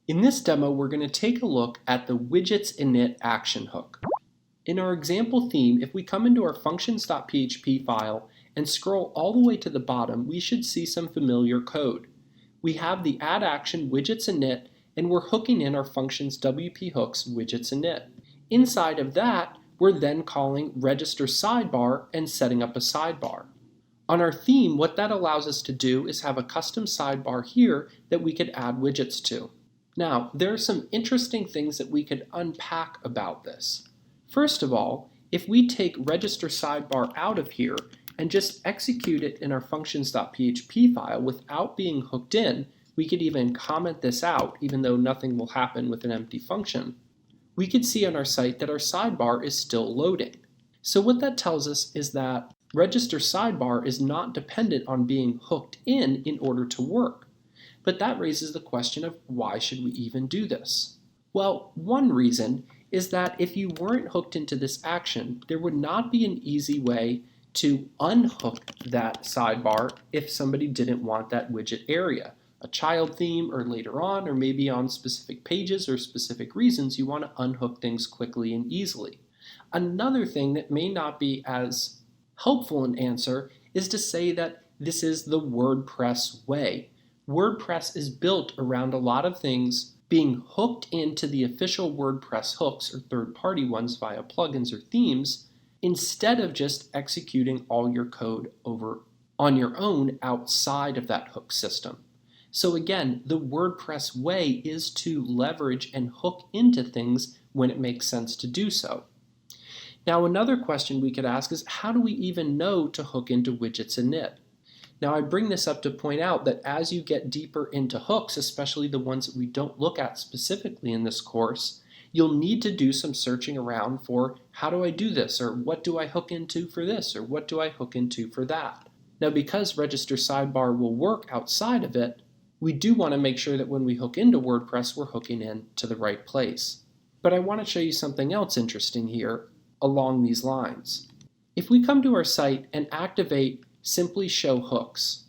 In this demo, we're going to take a look at the widgets init action hook. In our example theme, if we come into our functions.php file and scroll all the way to the bottom, we should see some familiar code. We have the add action widgets init, and we're hooking in our functions WP hooks widgets init. Inside of that, we're then calling register sidebar and setting up a sidebar. On our theme, what that allows us to do is have a custom sidebar here that we could add widgets to. Now, there are some interesting things that we could unpack about this. First of all, if we take register sidebar out of here and just execute it in our functions.php file without being hooked in, we could even comment this out, even though nothing will happen with an empty function. We could see on our site that our sidebar is still loading. So what that tells us is that register sidebar is not dependent on being hooked in order to work. But that raises the question of why should we even do this? Well, one reason is that if you weren't hooked into this action, there would not be an easy way to unhook that sidebar if somebody didn't want that widget area. A child theme, or later on, or maybe on specific pages or specific reasons, you want to unhook things quickly and easily. Another thing that may not be as helpful an answer is to say that this is the WordPress way. WordPress is built around a lot of things being hooked into the official WordPress hooks or third-party ones via plugins or themes, instead of just executing all your code over on your own outside of that hook system. So again, the WordPress way is to leverage and hook into things when it makes sense to do so. Now, another question we could ask is, how do we even know to hook into widgets init? Now, I bring this up to point out that as you get deeper into hooks, especially the ones that we don't look at specifically in this course, you'll need to do some searching around for how do I do this, or what do I hook into for this, or what do I hook into for that. Now, because register sidebar will work outside of it, we do want to make sure that when we hook into WordPress, we're hooking in to the right place. But I want to show you something else interesting here along these lines. If we come to our site and activate simply show hooks,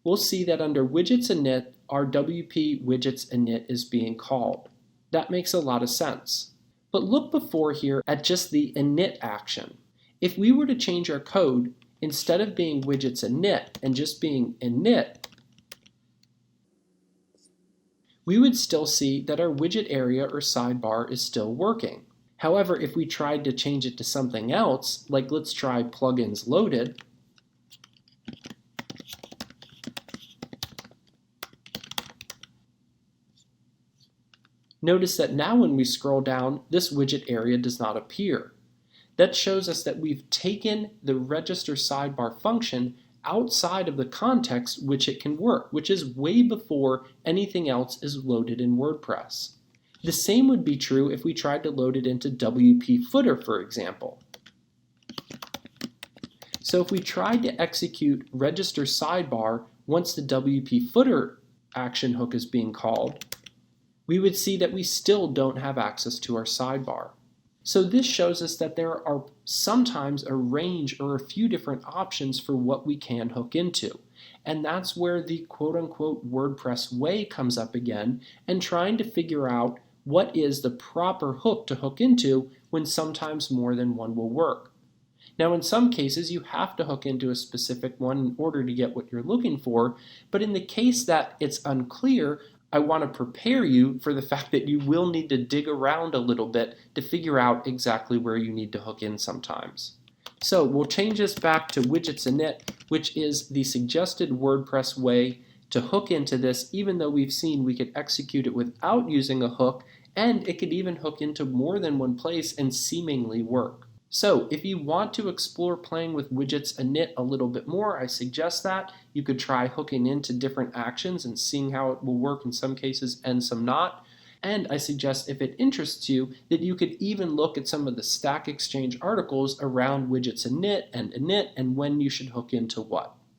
we'll see that under widgets init, our WP widgets init is being called. That makes a lot of sense. But look before here at just the init action. If we were to change our code, instead of being widgets init and just being init, we would still see that our widget area or sidebar is still working. However, if we tried to change it to something else, like let's try plugins loaded, notice that now when we scroll down, this widget area does not appear. That shows us that we've taken the register sidebar function outside of the context which it can work, which is way before anything else is loaded in WordPress. The same would be true if we tried to load it into WP footer, for example. So if we tried to execute register sidebar once the WP footer action hook is being called, we would see that we still don't have access to our sidebar. So this shows us that there are sometimes a range or a few different options for what we can hook into. And that's where the quote-unquote WordPress way comes up again, and trying to figure out what is the proper hook to hook into when sometimes more than one will work. Now, in some cases, you have to hook into a specific one in order to get what you're looking for, but in the case that it's unclear, I want to prepare you for the fact that you will need to dig around a little bit to figure out exactly where you need to hook in sometimes. So we'll change this back to widgets init, which is the suggested WordPress way to hook into this, even though we've seen we could execute it without using a hook, and it could even hook into more than one place and seemingly work. So if you want to explore playing with widgets init a little bit more, I suggest that. You could try hooking into different actions and seeing how it will work in some cases and some not. And I suggest, if it interests you, that you could even look at some of the Stack Exchange articles around widgets init and when you should hook into what.